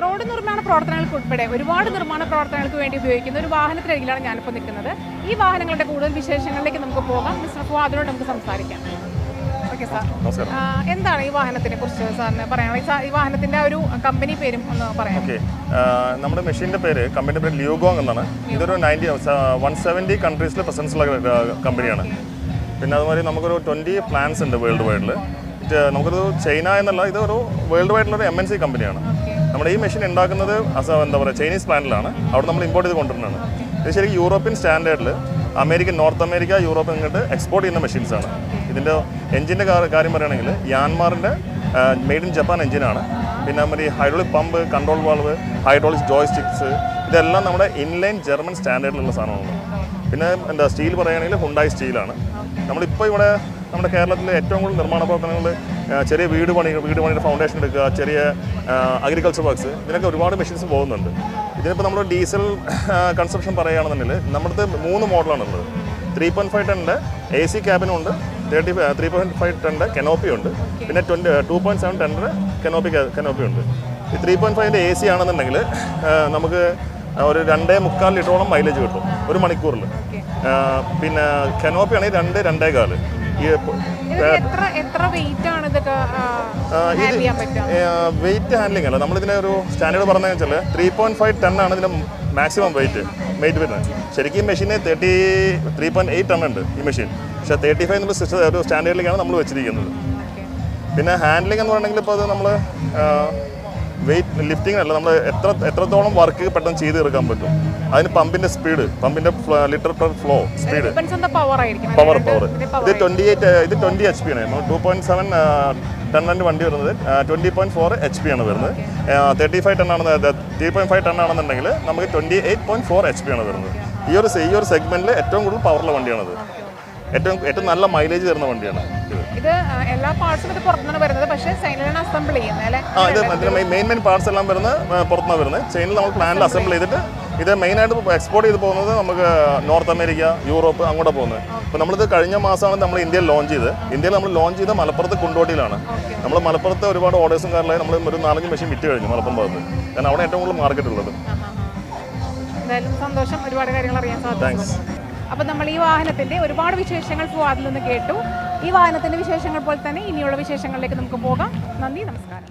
Road നിർമ്മാണ പ്രവർത്തനങ്ങൾക്ക് ഉൾപ്പെടെ ഒരുപാട് നിർമ്മാണ പ്രവർത്തനങ്ങൾക്ക് വേണ്ടി ഉപയോഗിക്കുന്ന ഒരു വാഹനത്തിനരികിലാണ് ഞാനിപ്പോൾ നിൽക്കുന്നത്. ഈ വാഹനങ്ങളുടെ കൂടുതൽ വിശേഷങ്ങളിലേക്ക് നമുക്ക് പോകാം. മിസ്റ്റർ ഫുആദിനോട് നമുക്ക് സംസാരിക്കാം. ഓക്കെ സാർ, എന്താണ് ഈ വാഹനത്തിനെ കുറിച്ച് സാറിന് പറയാനുള്ളത്? ഈ വാഹനത്തിന്റെ ഒരു കമ്പനി പേരും ഒന്ന് പറയാം. ഓക്കെ, നമ്മുടെ മെഷീൻ്റെ പേര് കമ്പനിയുടെ പേര് ലിയോഗോങ് എന്നാണ്. ഇതൊരു 170 കൺട്രീസിൽ പ്രസൻസ് ഉള്ള കമ്പനിയാണ്. പിന്നെ അതുമാതിരി നമുക്കൊരു 20 പ്ലാന്റ്സ് ഉണ്ട് വേൾഡ് വൈഡിൽ. നമുക്കൊരു ചൈന എന്നുള്ള ഇതൊരു വേൾഡ് വൈഡിലൊരു MNC കമ്പനിയാണ്. നമ്മുടെ ഈ മെഷീൻ ഉണ്ടാക്കുന്നത് എന്താ പറയുക ചൈനീസ് പ്ലാന്റിലാണ്. അവിടെ നമ്മൾ ഇമ്പോർട്ട് ചെയ്ത് കൊണ്ടുവരുന്നതാണ്. ഇത് ശരിക്കും യൂറോപ്യൻ സ്റ്റാൻഡേർഡിൽ നോർത്ത് അമേരിക്ക, യൂറോപ്പ് ഇങ്ങോട്ട് എക്സ്പോർട്ട് ചെയ്യുന്ന മെഷീൻസാണ്. ഇതിൻ്റെ എഞ്ചിൻ്റെ കാര്യം പറയുകയാണെങ്കിൽ യാൻമാറിൻ്റെ മെയ്ഡ് ഇൻ ജപ്പാൻ എഞ്ചിനാണ്. പിന്നെ നമ്മുടെ ഈ hydraulic pump, control valve, hydraulic joysticks ഇതെല്ലാം നമ്മുടെ ഇൻലൈൻ ജർമ്മൻ സ്റ്റാൻഡേർഡിലുള്ള സാധനമാണ്. പിന്നെ സ്റ്റീൽ പറയുകയാണെങ്കിൽ ഹുണ്ടായി സ്റ്റീലാണ്. നമ്മളിപ്പോൾ ഇവിടെ നമ്മുടെ കേരളത്തിലെ ഏറ്റവും കൂടുതൽ നിർമ്മാണ പ്രവർത്തനങ്ങൾ ചെറിയ വീട് പണിയുടെ ഫൗണ്ടേഷൻ എടുക്കുക, ചെറിയ അഗ്രികൾച്ചർ വർക്ക്സ്, ഇതിനൊക്കെ ഒരുപാട് മെഷീൻസ് പോകുന്നുണ്ട്. ഇതിനിപ്പോൾ നമ്മൾ ഡീസൽ കൺസപ്ഷൻ പറയുകയാണെന്നുണ്ടെങ്കിൽ നമ്മുടെ 3 മോഡലാണുള്ളത്. 3.5 ടണ്ണിൻ്റെ AC ക്യാബിനും ഉണ്ട്, 3.5 ടണ്ണിൻ്റെ കനോപ്പി ഉണ്ട്, പിന്നെ 2.7 ടണ്ണിൻ്റെ കനോപ്പി ഉണ്ട്. ഈ 3.5ൻ്റെ AC ആണെന്നുണ്ടെങ്കിൽ നമുക്ക് ഒരു 2.25 ലിറ്ററോളം മൈലേജ് കിട്ടും ഒരു മണിക്കൂറിൽ. പിന്നെ കനോപ്പി ആണെങ്കിൽ 2-2.25. വെയിറ്റ് ഹാൻഡ്ലിംഗ് അല്ല, നമ്മളിതിനെ ഒരു സ്റ്റാൻഡേർഡ് പറഞ്ഞു വെച്ചാൽ 3.5 ടണ്ണാണ് ഇതിൻ്റെ മാക്സിമം വെയിറ്റ് വരുന്നത്. ശരിക്കും ഈ മെഷീന് 3.8 ടൺ ഉണ്ട് ഈ മെഷീൻ. പക്ഷേ 35 എന്നുള്ള ഒരു സ്റ്റാൻഡേർഡിലേക്കാണ് നമ്മൾ വെച്ചിരിക്കുന്നത്. പിന്നെ ഹാൻഡ്ലിംഗ് എന്ന് പറഞ്ഞെങ്കിൽ ഇപ്പോൾ അത് നമ്മൾ വെയിറ്റ് ലിഫ്റ്റിംഗ് അല്ല, നമ്മൾ എത്രത്തോളം വർക്ക് പെട്ടെന്ന് ചെയ്ത് തീർക്കാൻ പറ്റും. അതിന് പമ്പിന്റെ സ്പീഡ്, പമ്പിന്റെ litre per flow speed, power. ഇത് 20 HP ആണ്. 2.7 ടണ്ണിൻ്റെ വണ്ടി വരുന്നത് 20.4 HP ആണ് വരുന്നത്. 3.5 ടൺ ആണെന്നുണ്ടെങ്കിൽ നമുക്ക് 28.4 HP ആണ് വരുന്നത്. ഈ ഒരു സെഗ്മെന്റിൽ ഏറ്റവും കൂടുതൽ പവറുള്ള വണ്ടിയാണത്. ഏറ്റവും നല്ല മൈലേജ് തരുന്ന വണ്ടിയാണ് ഇത്. എല്ലാ പാർട്സും ഇത് പുറത്തുനിന്ന് വരുന്നത്, പക്ഷേ ചൈനയിലാണ് അസംബിൾ ചെയ്യുന്നത്. ഇതിന്റെ മെയിൻ പാർട്സ് എല്ലാം പുറത്തുനിന്ന് വരുന്നത്. ചൈനയിൽ നമ്മൾ പ്ലാന്റിൽ അസംബിൾ ചെയ്തിട്ട് ഇത് മെയിനായിട്ട് എക്സ്പോർട്ട് ചെയ്ത് പോകുന്നത് നമുക്ക് നോർത്ത് അമേരിക്ക, യൂറോപ്പ് അങ്ങോട്ട് പോകുന്നത്. അപ്പോൾ നമ്മളിത് കഴിഞ്ഞ മാസമാണ് നമ്മൾ ഇന്ത്യയിൽ ലോഞ്ച് ചെയ്ത് മലപ്പുറത്ത് കുണ്ടോട്ടിയിലാണ്. നമ്മൾ മലപ്പുറത്ത് ഒരുപാട് ഓർഡേഴ്സും കാരണമായി നമ്മൾ ഒരു 4-5 മെഷീൻ വിറ്റ് കഴിഞ്ഞു മലപ്പുറം ഭാഗത്ത്. കാരണം അവിടെ ഏറ്റവും കൂടുതൽ മാർക്കറ്റ് ഉള്ളത്. എന്തായാലും സന്തോഷം, ഒരുപാട് കാര്യങ്ങൾ അറിയാൻ സാധിച്ചു. അപ്പോൾ നമ്മൾ ഈ വാഹനത്തിൻ്റെ ഒരുപാട് വിശേഷങ്ങൾ ഫുആദിൽ നിന്ന് കേട്ടു. ഈ വാഹനത്തിൻ്റെ വിശേഷങ്ങൾ പോലെ തന്നെ ഇനിയുള്ള വിശേഷങ്ങളിലേക്ക് നമുക്ക് പോകാം. നന്ദി, നമസ്കാരം.